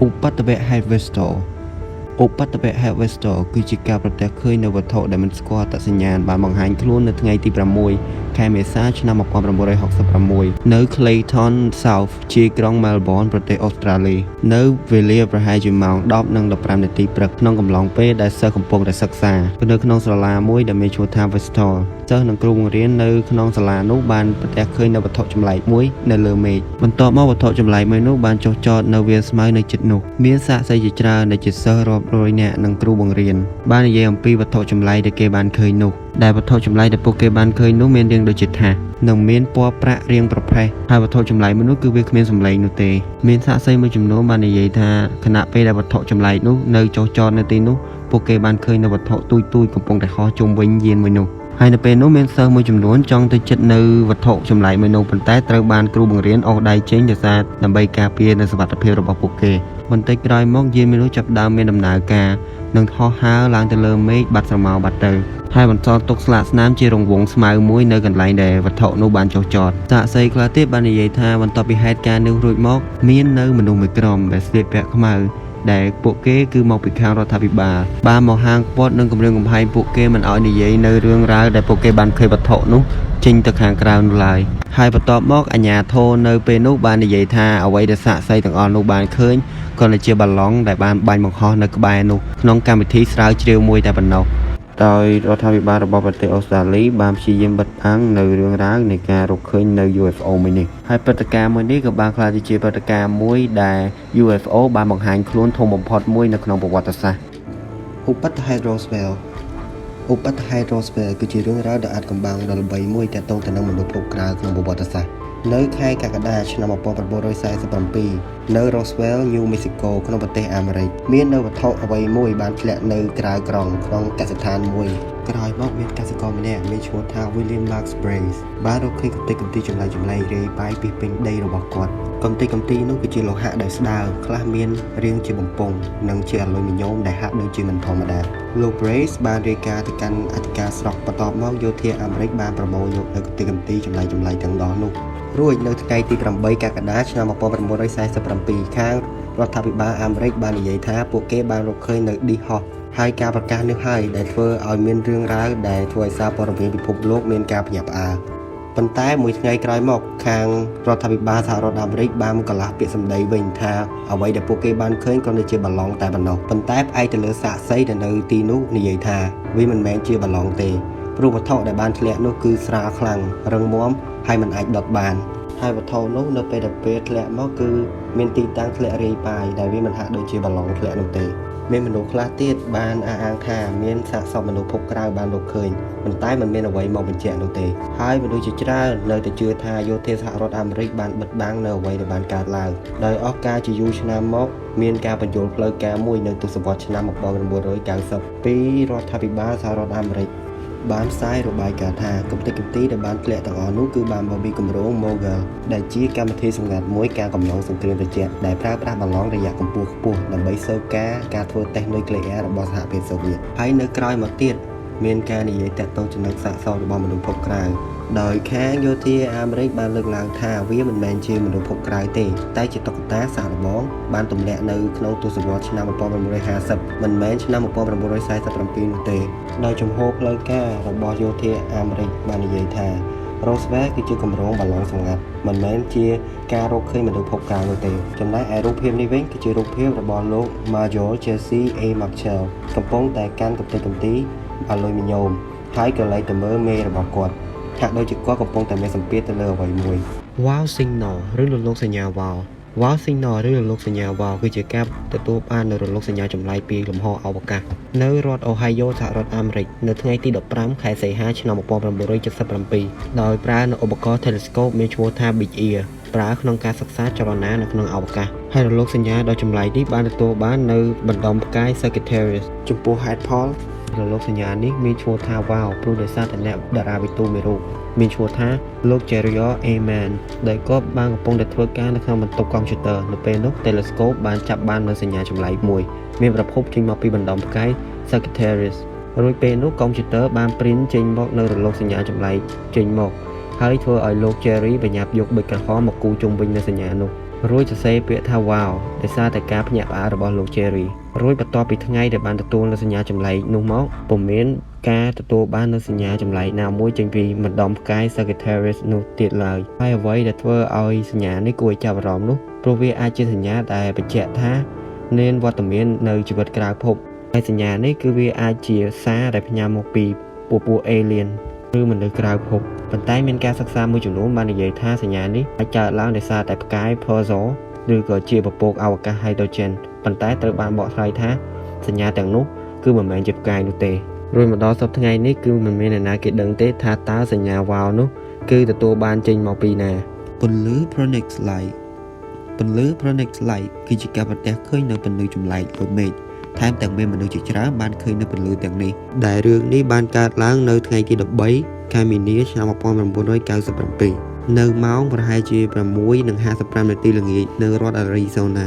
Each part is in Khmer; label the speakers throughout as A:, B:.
A: ឧបទ្ទវ Harvester ឧបទ្ទវ Harvester គឺជាការប្រទះឃើញនៅវត្ថុដែលមិនស្គាល់អត្តសញ្ញាណបានបង្ហាញខ្លួននៅថ្ងៃទី6 ខែមេសាឆ្នាំ1966នៅ Clayton South ជាក្រុង Melbourne ប្រទេសអូស្ត្រាលីនៅវេលាប្រហែលជាម៉ោង 10:15 នាទីព្រឹកក្នុងកំឡុងពេលដែលសិស្សកំពុងតែសិក្សានៅក្នុងសាលាមួយដែលមានឈ្មោះថា Vestal សិស្សនិងគ្រូបង្រៀននៅក្នុងសាលានោះបានប្រទះឃើញនៅវត្ថុចម្លែកមួយនៅលើមេឃបន្ទាប់មកវត្ថុចម្លែកមួយនោះបានចុះចតនៅវាលស្មៅនៅជិតនោះមានសាក្សីជាច្រើនដែលជាសិស្សរាប់រយនាក់និងគ្រូបង្រៀនបាននិយាយអំពីវត្ថុចម្លែកដែលគេបានឃើញនោះដែលវត្ថុចម្លែកដែលពួកគេបានឃើញនោះមានរាងដូចជាថាសនិងមានពណ៌ប្រាក់រាងប្រផេះហើយវត្ថុចម្លែកមួយនោះគឺវាគ្មានសម្លេងនោះទេមានសាក្សីមួយចំនួនបាននិយាយថាខណៈពេលដែលវត្ថុចម្លែកនោះនៅចុះចតនៅទីនោះពួកគេបានឃើញនៅវត្ថុទូចៗកំពុងតែហោះជុំវិញយានមួយនោះហើយនៅពេលនោះមានសិស្សមួយចំនួនចង់ទៅជិតនៅវត្ថុចម្លែកមួយនោះប៉ុន្តែត្រូវបានគ្រូបង្រៀនអូសដៃចេញដោយសារដើម្បីការពារនូវសុវត្ថិភាពរបស់ពួកគេបន្តិចក្រោយមកយានមួយនោះចាប់ផ្ដើមមានដំណើរការនិងហោះហើរឡើងទៅលើមេឃបាត់ស្រមោលបាត់ទៅហើយបន្សល់ទុកស្លាកស្នាមជារង្វង់ស្មៅមួយនៅកន្លែងដែលវត្ថុនោះបានចុះចតសាក្សីខ្លះទៀតបាននិយាយថាបន្ទាប់ពីហេតុការណ៍នេះរួចមកមាននៅមនុស្សមួយក្រុមដែលស្លៀកពាក់ខ្មៅដែលពួកគេគឺមកពីខាងរដ្ឋាភិបាលបានមកហាងឃាត់និងគម្រាមកំហែងពួកគេមិនឲ្យនិយាយនៅរឿងរ៉ាវដែលពួកគេបានឃើញវត្ថុនោះចេញទៅខាងក្រៅនោះឡើយហើយបន្ទាប់មកអាជ្ញាធរនៅពេលនោះបាននិយាយថាអ្វីដែលសាក្សីទាំងអស់នោះបានឃើញគ្រាន់តែជាបាឡុងដែលបានបាញ់បង្ហោះនៅក្បែរនោះក្នុងកម្មវិធីស្រាវជ្រាវមួយតែប៉ុណ្ណោះដោយរដ្ឋាភិបាលរបស់ប្រទេសអូស្ត្រាលីបានព្យាយាមបិទបាំងនៅរឿងរ៉ាវនៃការរកឃើញនៅ UFO មួយនេះហើយព្រឹត្តិការណ៍មួយនេះក៏បានក្លាយទៅជាព្រឹត្តិការណ៍មួយដែល UFO បានបង្ហាញខ្លួនធំបំផុតមួយនៅក្នុងប្រវត្តិសាស្ត្រឧបទ្ទហេតុ Roswell ឧបទ្ទហេតុ Roswell គឺជារឿងរ៉ាវដ៏អាថ៌កំបាំងដ៏ល្បីមួយទាក់ទងទៅនឹងមនុស្សភពក្រៅក្នុងប្រវត្តិសាស្ត្រនៅខែកក្កដាឆ្នាំ1947នៅ Roswell New Mexico ក្នុងប្រទេសអាមេរិកមាននៅវត្ថុអ្វីមួយបានធ្លាក់នៅក្រៅក្រុងក្នុងកសិដ្ឋានមួយក្រោយមកមានកសិករម្នាក់មានឈ្មោះថា William Max Brace បានរកឃើញកំទេចកំទីចម្លែករាយប៉ាយពីពេញដីរបស់គាត់កំទេចកំទីនោះគឺជាលោហៈដែលស្ដើងខ្លះមានរាងជាបំពង់និងជាអាលុយមីញ៉ូមដែលហាក់ដូចជាមិនធម្មតាលោក Brace បានរាយការណ៍ទៅកាន់អធិការស្រុកបន្ទាប់មកយោធាអាមេរិកបានប្រមូលយកនៅកំទេចកំទីចម្លែកទាំងដងនោះរួចនៅថ្ងៃទី8កក្កដាឆ្នាំ1947ខាងរដ្ឋាភិបាលអាមេរិកបាននិយាយថាពួកគេបានរកឃើញនៅឌីហោះហើយការប្រកាសនេះហើយដែលធ្វើឲ្យមានរឿងរ៉ាវដែលធ្វើឲ្យសារព័ត៌មានពិភពលោកមានការភ្ញាក់ផ្អើលប៉ុន្តែមួយថ្ងៃក្រោយមកខាងរដ្ឋាភិបាលសហរដ្ឋអាមេរិកបានកន្លះពាក្យសម្ដីវិញថាអ្វីដែលពួកគេបានឃើញគ្រាន់តែជាបាឡុងតែប៉ុណ្ណោះប៉ុន្តែផ្អែកទៅលើសាក្សីដែលនៅទីនោះនិយាយថាវាមិនមែនជាបាឡុងទេព្រោះវត្ថុដែលបានធ្លាក់នោះគឺស្រាលខ្លាំងរឹងមាំហើយមិនអាចដុតបានហើយវត្ថុនោះនៅពេលដែលធ្លាក់មកគឺមានទីតាំងធ្លាក់រាយប៉ាយដែលវាមិនហាក់ដូចជាបាឡុងធ្លាក់នោះទេមានមនុស្សខ្លះទៀតបានអះអាងថាមានសាកសពមនុស្សភពក្រៅបានរកឃើញប៉ុន្តែមិនមានអ្វីមកបញ្ជាក់នោះទេហើយមនុស្សជាច្រើននៅតែជឿថាយោធាសហរដ្ឋអាមេរិកបានបិទបាំងនៅអ្វីដែលបានកើតឡើងដោយអស់កាលជាយូរឆ្នាំមកមានការបញ្យល់ផ្លូវការមួយនៅទសវត្សរ៍ឆ្នាំ1990ពីរដ្ឋាភិបាលសហរដ្ឋអាមេរិកបានផ្សាយរបាយការណ៍ថាកំទេចកំទីដែលបានធ្លាក់ទាំងអស់នោះគឺបានមកពីគម្រោង Mogul ដែលជាកម្មវិធីសម្ងាត់មួយការកំឡុងសង្គ្រាមត្រជាក់ដែលប្រើប្រាស់បាឡុងរយៈកម្ពស់ខ្ពស់ដើម្បីស៊ើបការធ្វើតេស្តនុយក្លេអ៊ែររបស់សហភាពសូវៀតហើយនៅក្រោយមកទៀតមានការនិយាយតាក់ទងចំណុចសាកសពរបស់មនុស្សភពក្រៅដោយខាងយោធាអាមេរិកបានលើកឡើងថាវាមិនមែនជាមនុស្សភពក្រៅទេតែជាតុក្កតាសាកល្បងបានទម្លាក់នៅក្នុងទសវត្សរ៍ឆ្នាំ1950មិនមែនឆ្នាំ1947នោះទេដោយជំហរផ្លូវការរបស់យោធាអាមេរិកបាននិយាយថា Roswell គឺជាគម្រោងបាឡុងសម្ងាត់មិនមែនជាការរកឃើញមនុស្សភពក្រៅនោះទេចំណែកឯរូបភាពនេះវិញគឺជារូបភាពរបស់លោក Major Jesse A. Marshall កំពុងតែកាន់កំទេចកំទីអាលុយមីញ៉ូមហើយក៏លែងទៅមើលមេរបស់គាត់ហាក់ដូចជាគាត់កំពុងតែមានសម្ពាធទៅលើអ្វីមួយ Wow Signal ឬរលកសញ្ញា Wow Signal ឬរលកសញ្ញា Wow គឺជាការទទួលបាននូវរលកសញ្ញាចម្លែកពីលំហអវកាសនៅរដ្ឋ Ohio សហរដ្ឋអាមេរិកនៅថ្ងៃទី15ខែសីហាឆ្នាំ1977ដោយប្រើនូវឧបករណ៍ telescope មានឈ្មោះថា Big Ear ប្រើក្នុងការសិក្សាចលនានៅក្នុងអវកាសហើយរលកសញ្ញាដ៏ចម្លែកនេះបានទទួលបាននៅបណ្ដុំផ្កាយ Sagittarius ចំពោះហេតុផលរលកសញ្ញានេះមានឈ្មោះថា Wow ព្រោះដោយសារតែអ្នកតារាវិទូមួយរូបមានឈ្មោះថាលោក Jerriel A. Mann ដែលគាត់បានកំពុងតែធ្វើការនៅក្នុងបន្ទប់កុំព្យូទ័រនៅពេលនោះ telescope បានចាប់បាននូវសញ្ញាចម្លែកមួយមានប្រភពចេញមកពីបណ្ដុំផ្កាយ Sagittarius រួចពេលនោះកុំព្យូទ័របាន print ចេញមកនៅរលកសញ្ញាចម្លែកចេញមកហើយធ្វើឲ្យលោក Jerry បញ្ញាប់យកប៊ិចក្រហមមកគូរជុំវិញនៅសញ្ញានោះ រួចសរសេរពាក្យថា wow ដោយសារតែការភ្ញាក់ផ្អើលរបស់លោក Jerry រួចបន្ទាប់ពីថ្ងៃដែលបានទទួលនូវសញ្ញាចម្លែកនោះមកពុំមានការទទួលបាននូវសញ្ញាចម្លែកណាមួយចេញពីម្ដុំផ្កាយ Sagittarius នោះទៀតឡើយហើយអ្វីដែលធ្វើឲ្យសញ្ញានេះគួរឲ្យចាប់អារម្មណ៍នោះព្រោះវាអាចជាសញ្ញាដែលបញ្ជាក់ថាមានវត្តមាននៅជីវិតក្រៅភពហើយសញ្ញានេះគឺវាអាចជាសារដែលផ្ញើមកពីពួក alien ឬមនុស្សក្រៅភពប៉ុន្តែមានការសិក្សាមួយចំនួនបាននិយាយថាសញ្ញានេះអាចកើតឡើងដោយសារតែផ្កាយ pulsar ឬក៏ជាពពកអវកាស hydrogen ប៉ុន្តែត្រូវបានបកស្រាយថាសញ្ញាទាំងនោះគឺមិនមែនជាផ្កាយនោះទេរួចមកដល់សប្តាហ៍ថ្ងៃនេះគឺមិនមានអ្នកណាគេដឹងទេថាតើសញ្ញា wow នោះគឺទទួលបានចេញមកពីណាពន្លឺ Phoenix Light ពន្លឺ Phoenix Light គឺជាការប្រទះឃើញនៅពន្លឺចម្លែកលើមេឃថែមទាំងមានមនុស្សជាច្រើនបានឃើញនៅពន្លឺទាំងនេះដែលរឿងនេះបានកើតឡើងនៅថ្ងៃទី13 ខែមីនាឆ្នាំ1997នៅម៉ោងប្រហែលជា 6:55 នាទីល្ងាចនៅរដ្ឋ Arizona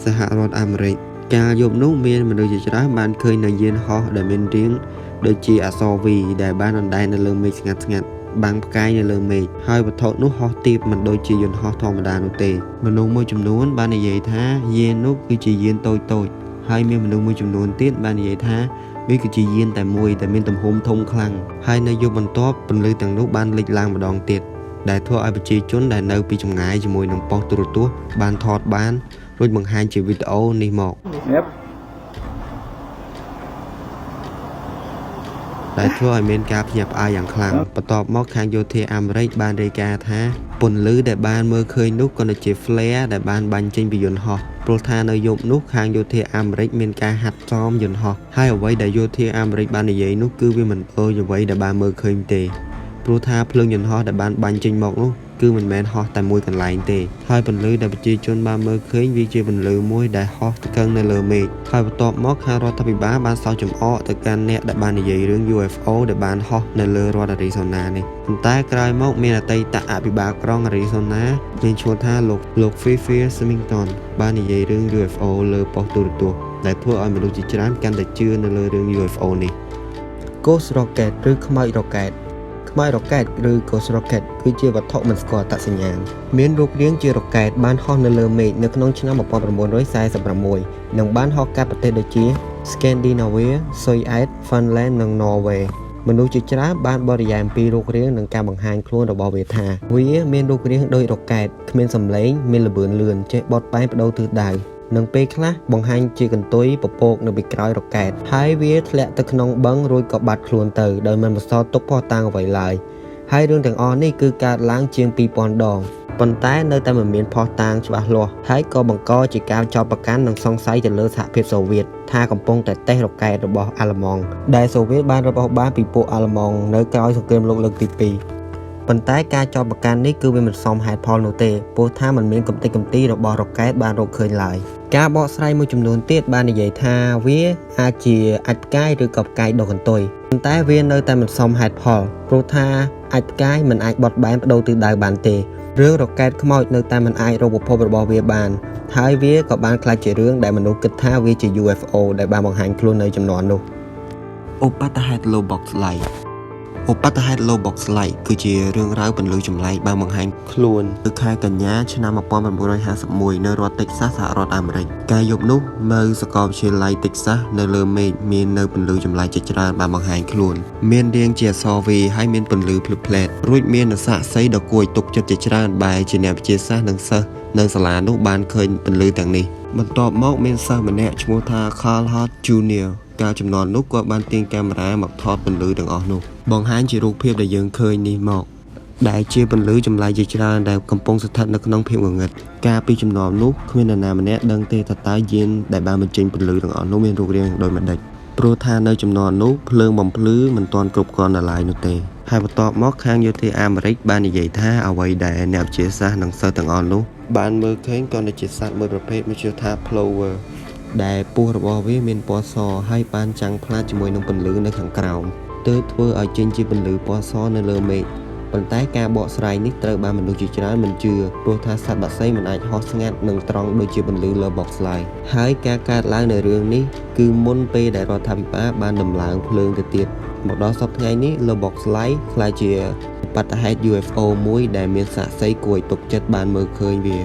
A: សហរដ្ឋអាមេរិកកាលយប់នោះមានមនុស្សជាច្រើនបានឃើញនៅយានហោះដែលមានរាងដូចជាអក្សរ V ដែលបានអណ្ដែតនៅលើមេឃស្ងាត់ៗបាំងផ្កាយនៅលើមេឃហើយវត្ថុនោះហោះទាបមិនដូចជាយន្តហោះធម្មតានោះទេមនុស្សមួយចំនួនបាននិយាយថាយាននោះគឺជាយានតូចៗហើយមានមនុស្សមួយចំនួនទៀតបាននិយាយថាវាគឺជាយានតែមួយដែលមានទំហំធំខ្លាំងហើយនៅយប់បន្ទាប់ពន្លឺទាំងនោះបានលេចឡើងម្ដងទៀតដែលធ្វើឲ្យប្រជាជនដែលនៅពីចម្ងាយជាមួយនឹងប៉ុស្តិ៍ទូរទស្សន៍បានថតបានរួចបង្ហាញជាវីដេអូនេះមក
B: Yep.
A: ដែលធ្វើឲ្យមានការភ្ញាក់ផ្អើលយ៉ាងខ្លាំងបន្ទាប់មកខាងយោធាអាមេរិកបានរាយការណ៍ថាពន្លឺដែលបានមើលឃើញនោះក៏ដូចជា flare ដែលបានបាញ់ចេញពីយន្តហោះព្រោះថានៅយប់នោះខាងយោធាអាមេរិកមានការហាត់សមយន្តហោះហើយអ្វីដែលយោធាអាមេរិកបាននិយាយនោះគឺវាមិនអើយអ្វីដែលបានមើលឃើញទេព្រោះថាភ្លើងយន្តហោះដែលបានបាញ់ចេញមកនោះគឺមិនមែនហោះតែមួយកន្លែងទេហើយពន្លឺដែលប្រជាជនបានមើលឃើញវាជាពន្លឺមួយដែលហោះស្កឹងនៅលើមេឃហើយបន្ទាប់មកខាងរដ្ឋាភិបាលបានសោកចំអកទៅកាន់អ្នកដែលបាននិយាយរឿង UFO ដែលបានហោះនៅលើរដ្ឋ Arizona នេះប៉ុន្តែក្រោយមកមានអតីតអភិបាលក្រុង Arizona មានឈ្មោះថាលោក Fifier Smithson បាននិយាយរឿង UFO លើប៉ុស្តិ៍ទូរទស្សន៍ដែលធ្វើឲ្យមនុស្សជាច្រើនកាន់តែជឿនៅលើរឿង UFO នេះ Ghost Rocket ឬខ្មោចរ៉ុកែតខ្មោចរ៉ុកែតឬ Ghost Rocket គឺជាវត្ថុមិនស្គាល់អត្តសញ្ញាណមានរូបរាងជារ៉ុកែតបានហោះនៅលើមេឃនៅក្នុងឆ្នាំ1946និងបានហោះកាត់ប្រទេសដូចជា Scandinavia, Sweden, Finland និង Norway មនុស្សជាច្រើនបានបរិយាយអំពីរូបរាងនិងការបង្ហាញខ្លួនរបស់វាថាវាមានរូបរាងដូចរ៉ុកែតគ្មានសំឡេងមានល្បឿនលឿនចេះបត់បែនបដូរទិសដៅនិងពេលខ្លះបង្ហាញជាកន្ទុយពពកនៅពីក្រោយរ៉ុកែតហើយវាធ្លាក់ទៅក្នុងបឹងរួចក៏បាត់ខ្លួនទៅដោយមិនបន្សល់ទុកភស្តុតាងអ្វីឡើយហើយរឿងទាំងអស់នេះគឺកើតឡើងជាង 2000 ដងប៉ុន្តែនៅតែមិនមានភស្តុតាងច្បាស់លាស់ហើយក៏បង្កជាការចោទប្រកាន់និងសង្ស័យទៅលើសហភាពសូវៀតថាកំពុងតែតេស្តរ៉ុកែតរបស់អាល្លឺម៉ង់ដែលសូវៀតបានរបស់បានពីពួកអាល្លឺម៉ង់នៅក្រោយសង្គ្រាមលោកលើកទី2ប៉ុន្តែការចោទប្រកាន់នេះគឺវាមិនសមហេតុផលនោះទេព្រោះថាมันមានកំទេចកំទីរបស់រ៉ុកែតបានរកឃើញឡើយការបកស្រាយមួយចំនួនទៀតបាននិយាយថាវាអាចជាអាចផ្កាយឬក៏ផ្កាយដុសកន្ទុយប៉ុន្តែវានៅតែមិនសមហេតុផលព្រោះថាអាចផ្កាយមិនអាចបត់បែនបដូរទិសដៅបានទេរឿងរ៉ុកែតខ្មោចនៅតែមិនអាចរកប្រភពរបស់វាបានហើយវាក៏បានក្លាយជារឿងដែលមនុស្សគិតថាវាជា UFO ដែលបានបង្ហាញខ្លួននៅចំនួននោះឧបទ្ទហេតុ Low Box Light ឧបទ្ទហេតុ Low Box Light គឺជារឿងរ៉ាវពន្លឺចម្លែកបានបង្ហាញខ្លួននៅខែកញ្ញាឆ្នាំ1951នៅរដ្ឋ Texas សហរដ្ឋអាមេរិកកាលយប់នោះនៅសាកលវិទ្យាល័យ Texas នៅលើមេឃមាននៅពន្លឺចម្លែកជាច្រើនបានបង្ហាញខ្លួនមានរាងជាអក្សរ V ហើយមានពន្លឺភ្លឺផ្លែតរួចមាននរសាក្សីដ៏គួរឲ្យទុកចិត្តជាច្រើនបែរជាអ្នកវិទ្យាសាស្ត្រនិងសិស្សនៅសាលានោះបានឃើញពន្លឺទាំងនេះបន្ទាប់មកមានសិស្សម្នាក់ឈ្មោះថា Carl Hart Jr. កាលចំនួននោះគាត់បានទាញកាមេរ៉ាមកថតពន្លឺទាំងអស់នោះបង្ហាញជារូបភាពដែលយើងឃើញនេះមកដែលជាពន្លឺចម្លែកជាច្រើនដែលកំពុងស្ថិតនៅក្នុងភាពងងឹតកាលពីចំនួននោះគ្មាននរណាម្នាក់ដឹងទេថាតើយានដែលបានបញ្ចេញពន្លឺទាំងអស់នោះមានរូបរាងដូចម្ដេចព្រោះថានៅចំនួននោះភ្លើងបំភ្លឺមិនទាន់គ្រប់គ្រាន់ដល់ឡើយនោះទេហើយបន្ទាប់មកខាងយោធាអាមេរិកបាននិយាយថាអ្វីដែលអ្នកវិទ្យាសាស្ត្រនិងសិស្សទាំងអស់នោះបានមើលឃើញក៏ជាសត្វមួយប្រភេទមួយឈ្មោះថា plover ដែលពស់របស់វាមានពណ៌សហើយបានចាំងផ្លាតជាមួយនឹងពន្លឺនៅខាងក្រោមទើបធ្វើឲ្យចេញជាពន្លឺពណ៌សនៅលើមេឃប៉ុន្តែការបកស្រាយនេះត្រូវបានមនុស្សជាច្រើនមិនជឿព្រោះថាសត្វបក្សីមិនអាចហោះស្ងាត់និងត្រង់ដូចជាពន្លឺលើ box light ហើយការកើតឡើងនៅរឿងនេះគឺមុនពេលដែលរដ្ឋាភិបាលបានដំឡើងភ្លើងទៅទៀតមកដល់សប្តាហ៍ថ្ងៃនេះលើ box light ក្លាយជាបទហេតុ UFO មួយដែលមានសាក្សីគួរឲ្យទុកចិត្តបានមើលឃើញវា